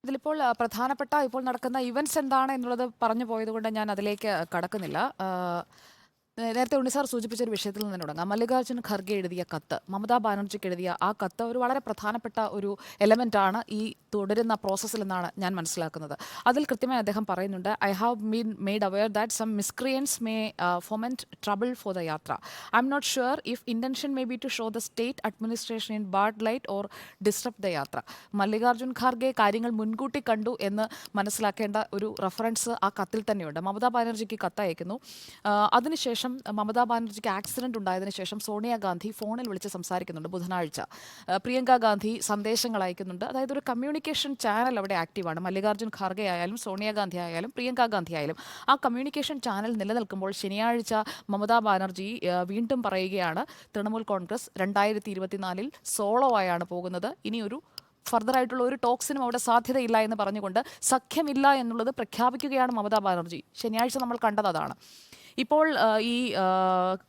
ഇതിലിപ്പോൾ പ്രധാനപ്പെട്ട ഇപ്പോൾ നടക്കുന്ന ഇവന്റ്സ് എന്താണ് എന്നുള്ളത് പറഞ്ഞു പോയതുകൊണ്ട് ഞാൻ അതിലേക്ക് കടക്കുന്നില്ല. നേരത്തെ ഉണ്ണി സാർ സൂചിപ്പിച്ച ഒരു വിഷയത്തിൽ നിന്ന് തുടങ്ങാം. മല്ലികാർജ്ജുൻ ഖർഗെ എഴുതിയ കത്ത്, മമതാ ബാനർജിക്ക് എഴുതിയ ആ കത്ത് ഒരു വളരെ പ്രധാനപ്പെട്ട ഒരു എലമെന്റ് ആണ് ഈ തുടരുന്ന പ്രോസസ്സിൽ എന്നാണ് ഞാൻ മനസ്സിലാക്കുന്നത്. അതിൽ കൃത്യമായി അദ്ദേഹം പറയുന്നുണ്ട്, I have been made aware that some miscreants may foment trouble for the യാത്ര. I am not sure if intention may be to show the state administration in bad light or disturb the യാത്ര. മല്ലികാർജ്ജുൻ ഖാർഗെ കാര്യങ്ങൾ മുൻകൂട്ടി കണ്ടു എന്ന് മനസ്സിലാക്കേണ്ട ഒരു reference ആ കത്തിൽ തന്നെയുണ്ട്. മമതാ ബാനർജിക്ക് കത്തയക്കുന്നു. അതിനുശേഷം മമതാ ബാനർജിക്ക് ആക്സിഡന്റ് ഉണ്ടായതിനു ശേഷം സോണിയാഗാന്ധി ഫോണിൽ വിളിച്ച് സംസാരിക്കുന്നുണ്ട് ബുധനാഴ്ച. പ്രിയങ്ക ഗാന്ധി സന്ദേശങ്ങൾ അയക്കുന്നുണ്ട്. അതായത് ഒരു കമ്മ്യൂണിക്കേഷൻ ചാനൽ അവിടെ ആക്റ്റീവാണ്. മല്ലികാർജ്ജുൻ ഖാർഗെ ആയാലും സോണിയാഗാന്ധി ആയാലും പ്രിയങ്ക ഗാന്ധി ആയാലും ആ കമ്മ്യൂണിക്കേഷൻ ചാനൽ നിലനിൽക്കുമ്പോൾ ശനിയാഴ്ച മമതാ ബാനർജി വീണ്ടും പറയുകയാണ്, തൃണമൂൽ കോൺഗ്രസ് 2024 സോളോ ആയാണ് പോകുന്നത്, ഇനിയൊരു ഫർദർ ആയിട്ടുള്ള ഒരു ടോക്സിനും അവിടെ സാധ്യതയില്ല എന്ന് പറഞ്ഞുകൊണ്ട് സഖ്യമില്ല എന്നുള്ളത് പ്രഖ്യാപിക്കുകയാണ് മമതാ ബാനർജി. ശനിയാഴ്ച നമ്മൾ കണ്ടത് അതാണ്. ഇപ്പോൾ ഈ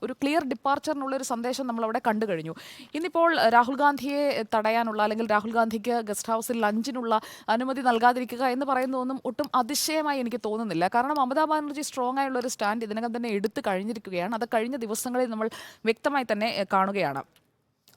ഒരു ക്ലിയർ ഡിപ്പാർച്ചറിനുള്ളൊരു സന്ദേശം നമ്മളവിടെ കണ്ടു കഴിഞ്ഞു. ഇന്നിപ്പോൾ രാഹുൽ ഗാന്ധിയെ തടയാനുള്ള, അല്ലെങ്കിൽ രാഹുൽ ഗാന്ധിക്ക് ഗസ്റ്റ് ഹൗസിൽ ലഞ്ചിനുള്ള അനുമതി നൽകാതിരിക്കുക എന്ന് പറയുന്നതൊന്നും ഒട്ടും അതിശയമായി എനിക്ക് തോന്നുന്നില്ല. കാരണം മമതാ ബാനർജി സ്ട്രോങ് ആയുള്ള ഒരു സ്റ്റാൻഡ് ഇതിനകം തന്നെ എടുത്തു കഴിഞ്ഞിരിക്കുകയാണ്. അത് കഴിഞ്ഞ ദിവസങ്ങളിൽ നമ്മൾ വ്യക്തമായി തന്നെ കാണുകയാണ്.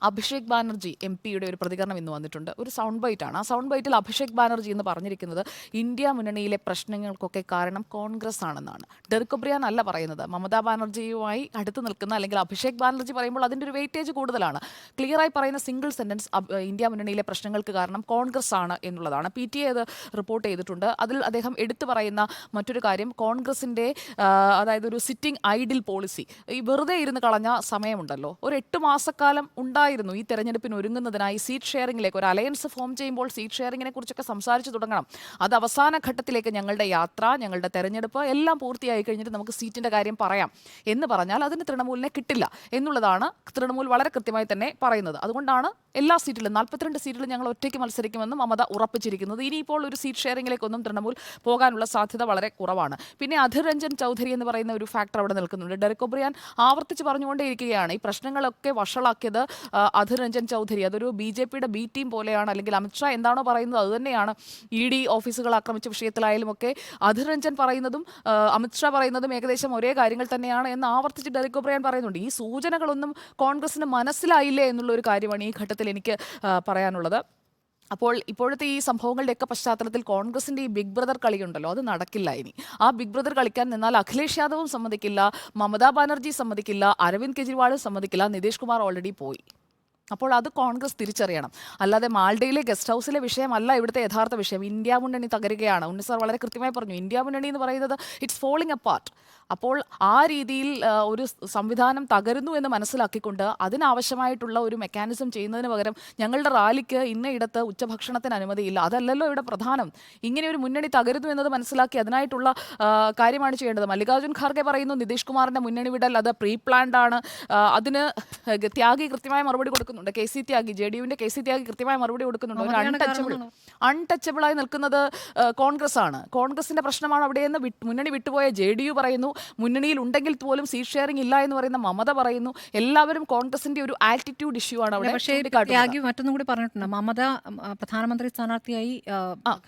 അഭിഷേക് ബാനർജി എം പിയുടെ ഒരു പ്രതികരണം ഇന്ന് വന്നിട്ടുണ്ട്. ഒരു സൗണ്ട് ബൈറ്റാണ്. ആ സൗണ്ട് ബൈറ്റിൽ അഭിഷേക് ബാനർജി എന്ന് പറഞ്ഞിരിക്കുന്നത് ഇന്ത്യ മുന്നണിയിലെ പ്രശ്നങ്ങൾക്കൊക്കെ കാരണം കോൺഗ്രസ് ആണെന്നാണ്. ഡെറിക് ഒബ്രിയാൻ അല്ല പറയുന്നത്. മമതാ ബാനർജിയുമായി അടുത്ത് നിൽക്കുന്ന, അല്ലെങ്കിൽ അഭിഷേക് ബാനർജി പറയുമ്പോൾ അതിൻ്റെ ഒരു വെയിറ്റേജ് കൂടുതലാണ്. ക്ലിയറായി പറയുന്ന സിംഗിൾ സെൻറ്റൻസ് ഇന്ത്യ മുന്നണിയിലെ പ്രശ്നങ്ങൾക്ക് കാരണം കോൺഗ്രസ് ആണ് എന്നുള്ളതാണ്. PTA അത് റിപ്പോർട്ട് ചെയ്തിട്ടുണ്ട്. അതിൽ അദ്ദേഹം എടുത്തു പറയുന്ന മറ്റൊരു കാര്യം, കോൺഗ്രസിൻ്റെ അതായത് ഒരു സിറ്റിംഗ് ഐഡിൽ പോളിസി, ഈ വെറുതെ ഇരുന്ന് കളഞ്ഞ സമയമുണ്ടല്ലോ, ഒരു 8 മാസക്കാലം ഉണ്ടായിരുന്നു ഈ തെരഞ്ഞെടുപ്പിന് ഒരുങ്ങുന്നതിനായി സീറ്റ് ഷെയറിംഗിലേക്ക് ഒരു അലയൻസ് ഫോം ചെയ്യുമ്പോൾ സീറ്റ് ഷെയറിങ്ങിനെ കുറിച്ചൊക്കെ സംസാരിച്ചു തുടങ്ങണം. അത് അവസാന ഘട്ടത്തിലേക്ക് ഞങ്ങളുടെ യാത്ര, ഞങ്ങളുടെ തെരഞ്ഞെടുപ്പ് എല്ലാം പൂർത്തിയായി കഴിഞ്ഞിട്ട് നമുക്ക് സീറ്റിൻ്റെ കാര്യം പറയാം എന്ന് പറഞ്ഞാൽ അതിന് തൃണമൂലിനെ കിട്ടില്ല എന്നുള്ളതാണ് തൃണമൂൽ വളരെ കൃത്യമായി തന്നെ പറയുന്നത്. അതുകൊണ്ടാണ് എല്ലാ സീറ്റിലും 42 സീറ്റിലും ഞങ്ങൾ ഒറ്റയ്ക്ക് മത്സരിക്കുമെന്ന് മമത ഉറപ്പിച്ചിരിക്കുന്നത്. ഇനിയിപ്പോൾ ഒരു സീറ്റ് ഷെയറിംഗിലേക്കൊന്നും തൃണമൂൽ പോകാനുള്ള സാധ്യത വളരെ കുറവാണ്. പിന്നെ അധിർ രഞ്ജൻ ചൗധരി എന്ന് പറയുന്ന ഒരു ഫാക്ടർ അവിടെ നിൽക്കുന്നുണ്ട്. ഡെറിക് ഒബ്രിയാൻ ആവർത്തിച്ച് പറഞ്ഞുകൊണ്ടേയിരിക്കുകയാണ് ഈ പ്രശ്നങ്ങളൊക്കെ വഷളാക്കിയത് അധിർ രഞ്ജൻ ചൗധരി. അതൊരു BJPയുടെ ബി ടീം പോലെയാണ്, അല്ലെങ്കിൽ അമിത്ഷാ എന്താണോ പറയുന്നത് അതുതന്നെയാണ്. ED ഓഫീസുകൾ ആക്രമിച്ച വിഷയത്തിലായാലും ഒക്കെ അധിർ രഞ്ജൻ പറയുന്നതും അമിത്ഷാ പറയുന്നതും ഏകദേശം ഒരേ കാര്യങ്ങൾ തന്നെയാണ് എന്ന് ആവർത്തിച്ച് ഡെറിക് ഒബ്രിയാൻ പറയുന്നുണ്ട്. ഈ സൂചനകളൊന്നും കോൺഗ്രസിന് മനസ്സിലായില്ലേ എന്നുള്ള ഒരു കാര്യമാണ് ഈ ഘട്ടത്തിൽ എനിക്ക് പറയാനുള്ളത്. അപ്പോൾ ഇപ്പോഴത്തെ ഈ സംഭവങ്ങളുടെയൊക്കെ പശ്ചാത്തലത്തിൽ കോൺഗ്രസിൻ്റെ ഈ ബിഗ് ബ്രദർ കളിയുണ്ടല്ലോ, അത് നടക്കില്ല ഇനി. ആ ബിഗ് ബ്രദർ കളിക്കാൻ നിന്നാൽ അഖിലേഷ് യാദവും സമ്മതിക്കില്ല, മമതാ ബാനർജി സമ്മതിക്കില്ല, അരവിന്ദ് കെജ്രിവാളും സമ്മതിക്കില്ല, നിതീഷ് കുമാർ ഓൾറെഡി പോയി. അപ്പോൾ അത് കോൺഗ്രസ് തിരിച്ചറിയണം. അല്ലാതെ മാൾഡയിലെ ഗസ്റ്റ് ഹൗസിലെ വിഷയമല്ല ഇവിടുത്തെ യഥാർത്ഥ വിഷയം. ഇന്ത്യ മുന്നണി തകരുകയാണ്. ഉണ്ണി സാർ വളരെ കൃത്യമായി പറഞ്ഞു, ഇന്ത്യ മുന്നണി എന്ന് പറയുന്നത് ഇറ്റ്സ് ഫോളിങ് അപ്പാർട്ട്. അപ്പോൾ ആ രീതിയിൽ ഒരു സംവിധാനം തകരുന്നു എന്ന് മനസ്സിലാക്കിക്കൊണ്ട് അതിനാവശ്യമായിട്ടുള്ള ഒരു മെക്കാനിസം ചെയ്യുന്നതിന് പകരം ഞങ്ങളുടെ റാലിക്ക് ഇന്നയിടത്ത് ഉച്ചഭക്ഷണത്തിന് അനുമതിയില്ല, അതല്ലല്ലോ ഇവിടെ പ്രധാനം. ഇങ്ങനെ ഒരു മുന്നണി തകരുന്നു എന്നത് മനസ്സിലാക്കി അതിനായിട്ടുള്ള കാര്യമാണ് ചെയ്യേണ്ടത്. മല്ലികാർജ്ജുൻ ഖാർഗെ പറയുന്നു നിതീഷ് കുമാറിൻ്റെ മുന്നണി വിടൽ അത് പ്രീ പ്ലാൻഡ് ആണ്. അതിന് ത്യാഗി കൃത്യമായ മറുപടി കൊടുക്കുന്നു. KC ത്യാഗി, JDUവിന്റെ KC ത്യാഗി കൃത്യമായ മറുപടി കൊടുക്കുന്നുണ്ട്. ഒരു അൺടച്ചബിളായി നിൽക്കുന്നത് കോൺഗ്രസ് ആണ്. കോൺഗ്രസിന്റെ പ്രശ്നമാണ് അവിടെയെന്ന് മുന്നണി വിട്ടുപോയ JDU പറയുന്നു. മുന്നണിയിൽ ഉണ്ടെങ്കിൽ പോലും സീറ്റ് ഷെയറിംഗ് ഇല്ല എന്ന് പറയുന്ന മമത പറയുന്നു. എല്ലാവരും കോൺഗ്രസിന്റെ ഒരു ആറ്റിറ്റ്യൂഡ് ഇഷ്യൂ ആണ് അവിടെ. പക്ഷേ ത്യാഗി മറ്റൊന്നും കൂടി പറഞ്ഞിട്ടുണ്ട്, മമത പ്രധാനമന്ത്രി സ്ഥാനാർത്ഥിയായി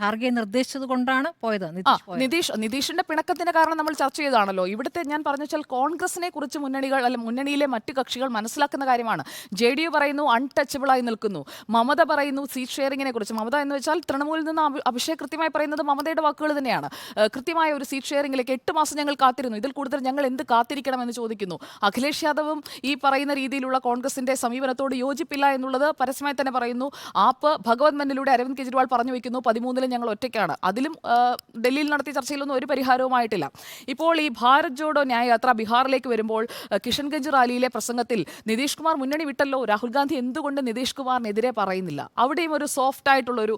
ഖാർഗെ നിർദ്ദേശിച്ചത് കൊണ്ടാണ് പോയത്. നിതീഷിന്റെ പിണക്കത്തിന്റെ കാരണം നമ്മൾ ചർച്ച ചെയ്താണല്ലോ. ഇവിടുത്തെ ഞാൻ പറഞ്ഞു വെച്ചാൽ കോൺഗ്രസിനെ കുറിച്ച് മുന്നണികൾ, അല്ല മുന്നണിയിലെ മറ്റു കക്ഷികൾ മനസ്സിലാക്കുന്ന കാര്യമാണ്. JDU പറയുന്നു അൺടച്ചബിളായി നിൽക്കുന്നു, മമത പറയുന്നു സീറ്റ് ഷെയറിങ്ങിനെ കുറിച്ച്. മമത എന്ന് വെച്ചാൽ തൃണമൂലിൽ നിന്ന് അഭിഷേക് കൃത്യമായി പറയുന്നത് മമതയുടെ വാക്കുകൾ തന്നെയാണ്. കൃത്യമായ ഒരു സീറ്റ് ഷെയറിംഗിലേക്ക് 8 മാസം ഞങ്ങൾ കാത്തിരുന്നു, ഇതിൽ കൂടുതൽ ഞങ്ങൾ എന്ത് കാത്തിരിക്കണമെന്ന് ചോദിക്കുന്നു. അഖിലേഷ് യാദവും ഈ പറയുന്ന രീതിയിലുള്ള കോൺഗ്രസിന്റെ സമീപനത്തോട് യോജിപ്പില്ല എന്നുള്ളത് പരസ്യമായി തന്നെ പറയുന്നു. ആപ്പ് ഭഗവത് മന്നിലൂടെ അരവിന്ദ് കെജ്രിവാൾ പറഞ്ഞു വയ്ക്കുന്നു 13-ലും ഞങ്ങൾ ഒറ്റയ്ക്കാണ്. അതിലും ഡൽഹിയിൽ നടത്തിയ ചർച്ചയിലൊന്നും ഒരു പരിഹാരവുമായിട്ടില്ല. ഇപ്പോൾ ഈ ഭാരത് ജോഡോ ന്യായയാത്ര ബീഹാറിലേക്ക് വരുമ്പോൾ കിഷൻഗഞ്ച് റാലിയിലെ പ്രസംഗത്തിൽ നിതീഷ് കുമാർ മുന്നണി വിട്ടല്ലോ, രാഹുൽ ഗാന്ധി എന്തുകൊണ്ട് നിതീഷ് കുമാറിനെതിരെ പറയുന്നില്ല? അവിടെയും ഒരു സോഫ്റ്റ് ആയിട്ടുള്ള ഒരു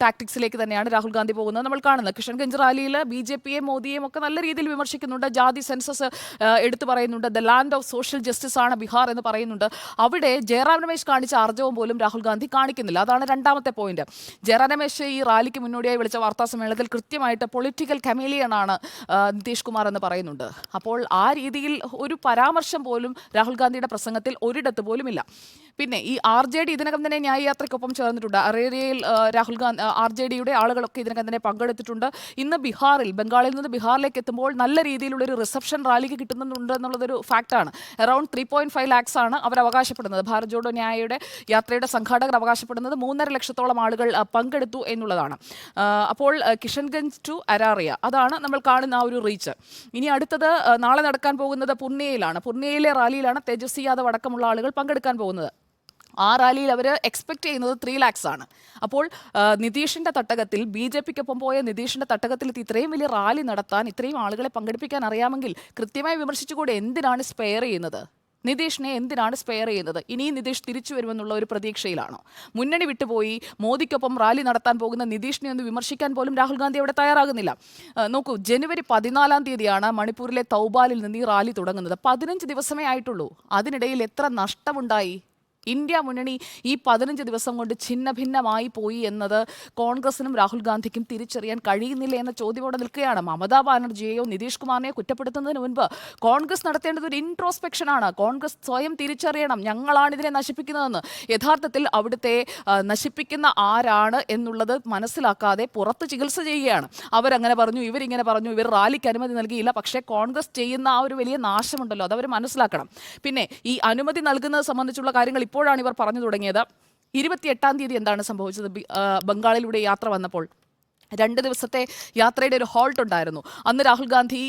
ടാക്ടിക്സിലേക്ക് തന്നെയാണ് രാഹുൽ ഗാന്ധി പോകുന്നത് നമ്മൾ കാണുന്നത്. കിഷൻഗഞ്ച് റാലിയിൽ BJPയെയും മോദിയെയും ഒക്കെ നല്ല രീതിയിൽ വിമർശിക്കുന്നുണ്ട്. ആദ്യ സെൻസസ് എടുത്തു പറയുന്നുണ്ട്. The land of social justice ആണ് ബീഹാർ എന്ന് പറയുന്നുണ്ട്. അവിടെ ജയറാം രമേശ് കാണിച്ച ആർജവം പോലും രാഹുൽ ഗാന്ധി കാണിക്കുന്നില്ല. അതാണ് രണ്ടാമത്തെ പോയിന്റ്. ജയറാം രമേശ് ഈ റാലിക്ക് മുന്നോടിയായി വിളിച്ച വാർത്താ സമ്മേളനത്തിൽ കൃത്യമായിട്ട് പൊളിറ്റിക്കൽ കമേലിയനാണ് നിതീഷ് കുമാർ എന്ന് പറയുന്നുണ്ട്. അപ്പോൾ ആ രീതിയിൽ ഒരു പരാമർശം പോലും രാഹുൽ ഗാന്ധിയുടെ പ്രസംഗത്തിൽ ഒരിടത്ത് പോലുമില്ല. പിന്നെ ഈ RJD ഇതിനകം തന്നെ ന്യായ യാത്രയ്ക്കൊപ്പം ചേർന്നിട്ടുണ്ട്. അറേറിയയിൽ രാഹുൽ ഗാന്ധി RJDയുടെ ആളുകളൊക്കെ ഇതിനകം തന്നെ പങ്കെടുത്തിട്ടുണ്ട്. ഇന്ന് ബംഗാളിൽ നിന്ന് ബീഹാറിലേക്ക് എത്തുമ്പോൾ നല്ല രീതിയിലുള്ളൊരു റിസപ്ഷൻ റാലിക്ക് കിട്ടുന്നുണ്ട് എന്നുള്ളതൊരു ഫാക്റ്റാണ്. അറൌണ്ട് 3.5 lakhs ആണ് അവർ അവകാശപ്പെടുന്നത്. ഭാരത് ജോഡോ ന്യായയുടെ യാത്രയുടെ സംഘാടകർ അവകാശപ്പെടുന്നത് 3.5 ലക്ഷത്തോളം ആളുകൾ പങ്കെടുത്തു എന്നുള്ളതാണ്. അപ്പോൾ കിഷൻഗഞ്ച് ടു അരാറിയ, അതാണ് നമ്മൾ കാണുന്ന ആ ഒരു റീച്ച്. ഇനി അടുത്തത് നാളെ നടക്കാൻ പോകുന്നത് പൂർണിയയിലാണ്. പൂർണിയയിലെ റാലിയിലാണ് തേജസ്വി യാദവ് അടക്കമുള്ള ആളുകൾ പങ്കെടുക്കാൻ പോകുന്നത്. ആ റാലിയിൽ അവർ എക്സ്പെക്ട് ചെയ്യുന്നത് 3 lakhs ആണ്. അപ്പോൾ നിതീഷിൻ്റെ തട്ടകത്തിൽ, BJPക്കൊപ്പം പോയ നിതീഷിൻ്റെ തട്ടകത്തിൽ ഇത്രയും വലിയ റാലി നടത്താൻ, ഇത്രയും ആളുകളെ പങ്കെടുപ്പിക്കാൻ അറിയാമെങ്കിൽ കൃത്യമായി വിമർശിച്ചുകൂടെ? എന്തിനാണ് സ്പെയർ ചെയ്യുന്നത്? നിതീഷിനെ എന്തിനാണ് സ്പെയർ ചെയ്യുന്നത്? ഇനിയും നിതീഷ് തിരിച്ചു വരുമെന്നുള്ള ഒരു പ്രതീക്ഷയിലാണോ? മുന്നണി വിട്ടുപോയി മോദിക്കൊപ്പം റാലി നടത്താൻ പോകുന്ന നിതീഷിനെ ഒന്ന് വിമർശിക്കാൻ പോലും രാഹുൽ ഗാന്ധി അവിടെ തയ്യാറാകുന്നില്ല. നോക്കൂ, ജനുവരി 14 മണിപ്പൂരിലെ തൗബാലിൽ നിന്ന് ഈ റാലി തുടങ്ങുന്നത്. 15 ദിവസമേ ആയിട്ടുള്ളൂ. അതിനിടയിൽ എത്ര നഷ്ടമുണ്ടായി? ഇന്ത്യ മുന്നണി ഈ 15 ദിവസം കൊണ്ട് ഛിന്ന ഭിന്നമായി പോയി എന്നത് കോൺഗ്രസിനും രാഹുൽ ഗാന്ധിക്കും തിരിച്ചറിയാൻ കഴിയുന്നില്ല എന്ന ചോദ്യമോടെ നിൽക്കുകയാണ്. മമതാ ബാനർജിയെയോ നിതീഷ് കുമാറിനെയോ കുറ്റപ്പെടുത്തുന്നതിന് മുൻപ് കോൺഗ്രസ് നടത്തേണ്ടത് ഒരു ഇൻട്രോസ്പെക്ഷനാണ്. കോൺഗ്രസ് സ്വയം തിരിച്ചറിയണം, ഞങ്ങളാണ് ഇതിനെ നശിപ്പിക്കുന്നതെന്ന്. യഥാർത്ഥത്തിൽ അവിടുത്തെ നശിപ്പിക്കുന്ന ആരാണ് എന്നുള്ളത് മനസ്സിലാക്കാതെ പുറത്ത് ചികിത്സ ചെയ്യുകയാണ്. അവരങ്ങനെ പറഞ്ഞു, ഇവരിങ്ങനെ പറഞ്ഞു, ഇവർ റാലിക്ക് അനുമതി നൽകിയില്ല. പക്ഷേ കോൺഗ്രസ് ചെയ്യുന്ന ആ ഒരു വലിയ നാശമുണ്ടല്ലോ, അതവർ മനസ്സിലാക്കണം. പിന്നെ ഈ അനുമതി നൽകുന്നത് സംബന്ധിച്ചുള്ള കാര്യങ്ങൾ ഇപ്പോഴാണ് ഇവർ പറഞ്ഞു തുടങ്ങിയത്. 28 എന്താണ് സംഭവിച്ചത്? ബംഗാളിലൂടെ യാത്ര വന്നപ്പോൾ 2 ദിവസത്തെ യാത്രയുടെ ഒരു ഹോൾട്ട് ഉണ്ടായിരുന്നു. അന്ന് രാഹുൽ ഗാന്ധി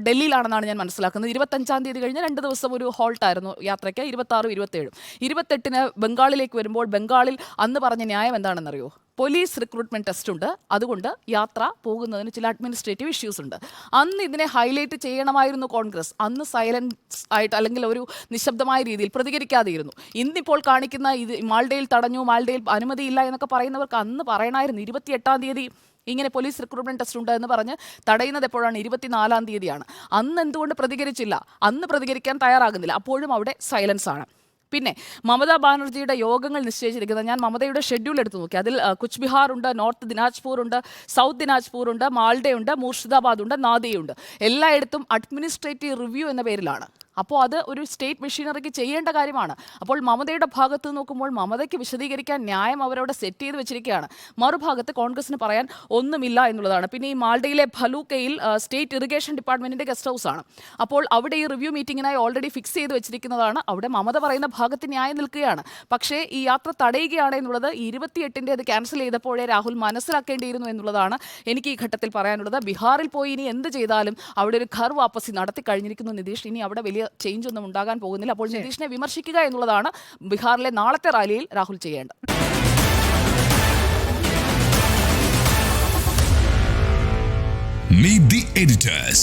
ഡൽഹിയിലാണെന്നാണ് ഞാൻ മനസ്സിലാക്കുന്നത്. 25 കഴിഞ്ഞ് 2 ദിവസം ഒരു ഹോൾട്ടായിരുന്നു യാത്രയ്ക്ക്. 26, 27, 28 ബംഗാളിലേക്ക് വരുമ്പോൾ ബംഗാളിൽ അന്ന് പറഞ്ഞ ന്യായം എന്താണെന്നറിയോ? പോലീസ് റിക്രൂട്ട്മെന്റ് ടെസ്റ്റ് ഉണ്ട്, അതുകൊണ്ട് യാത്ര പോകുന്നതിന് ചില അഡ്മിനിസ്ട്രേറ്റീവ് ഇഷ്യൂസ് ഉണ്ട്. അന്ന് ഇതിനെ ഹൈലൈറ്റ് ചെയ്യണമായിരുന്നു കോൺഗ്രസ്. അന്ന് സൈലൻസ് ആയിട്ട്, അല്ലെങ്കിൽ ഒരു നിശബ്ദമായ രീതിയിൽ പ്രതികരിക്കാതെയിരുന്നു. ഇന്നിപ്പോൾ കാണിക്കുന്ന ഇത് മാൾഡയിൽ തടഞ്ഞു, മാൾഡയിൽ അനുമതിയില്ല എന്നൊക്കെ പറയുന്നവർക്ക് അന്ന് പറയണമായിരുന്നു. 28 ഇങ്ങനെ പോലീസ് റിക്രൂട്ട്മെന്റ് ടെസ്റ്റ് ഉണ്ട് എന്ന് പറഞ്ഞ് തടയുന്നത് എപ്പോഴാണ്? 24 അന്ന് എന്തുകൊണ്ട് പ്രതികരിച്ചില്ല? അന്ന് പ്രതികരിക്കാൻ തയ്യാറാകുന്നില്ല. അപ്പോഴും അവിടെ സൈലൻസ് ആണ്. പിന്നെ മമതാ ബാനർജിയുടെ യോഗങ്ങൾ നിശ്ചയിച്ചിരിക്കുന്നത്, ഞാൻ മമതയുടെ ഷെഡ്യൂൾ എടുത്തു നോക്കി. അതിൽ കുച്ച് ബിഹാർ ഉണ്ട്, നോർത്ത് ദിനാജ്പൂർ ഉണ്ട്, സൗത്ത് ദിനാജ്പൂർ ഉണ്ട്, മാൾഡേ ഉണ്ട്, മൂർഷിദാബാദ് ഉണ്ട്, നാദിയ ഉണ്ട്. എല്ലായിടത്തും അഡ്മിനിസ്ട്രേറ്റീവ് റിവ്യൂ എന്ന പേരിലാണ്. അപ്പോൾ അത് ഒരു സ്റ്റേറ്റ് മെഷീനറിക്ക് ചെയ്യേണ്ട കാര്യമാണ്. അപ്പോൾ മമതയുടെ ഭാഗത്ത് നോക്കുമ്പോൾ മമതയ്ക്ക് വിശദീകരിക്കാൻ ന്യായം അവരവിടെ സെറ്റ് ചെയ്ത് വെച്ചിരിക്കുകയാണ്. മറുഭാഗത്ത് കോൺഗ്രസിന് പറയാൻ ഒന്നുമില്ല എന്നുള്ളതാണ്. പിന്നെ ഈ മാൾഡയിലെ ഫലൂക്കയിൽ സ്റ്റേറ്റ് ഇറിഗേഷൻ ഡിപ്പാർട്ട്മെന്റിന്റെ ഗസ്റ്റ് ഹൗസ് ആണ്. അപ്പോൾ അവിടെ ഈ റിവ്യൂ മീറ്റിങ്ങിനായി ഓൾറെഡി ഫിക്സ് ചെയ്ത് വെച്ചിരിക്കുന്നതാണ്. അവിടെ മമത പറയുന്ന ഭാഗത്ത് ന്യായം നിൽക്കുകയാണ്. പക്ഷേ ഈ യാത്ര തടയുകയാണ് എന്നുള്ളത് 28 അത് ക്യാൻസൽ ചെയ്തപ്പോഴേ രാഹുൽ മനസ്സിലാക്കേണ്ടിയിരുന്നു എന്നുള്ളതാണ് എനിക്ക് ഈ ഘട്ടത്തിൽ പറയാനുള്ളത്. ബീഹാറിൽ പോയി ഇനി എന്ത് ചെയ്താലും അവിടെ ഒരു ഘർ വാപ്പസി നടത്തി കഴിഞ്ഞിരിക്കുന്നു നിതീഷ്. ഇനി അവിടെ വലിയ ചേഞ്ച് ഒന്നും ഉണ്ടാകാൻ പോകുന്നില്ല. അപ്പോൾ നിതീഷിനെ വിമർശിക്കുക എന്നുള്ളതാണ് ബീഹാറിലെ നാളത്തെ റാലിയിൽ രാഹുൽ ചെയ്യേണ്ടത്. Meet the editors.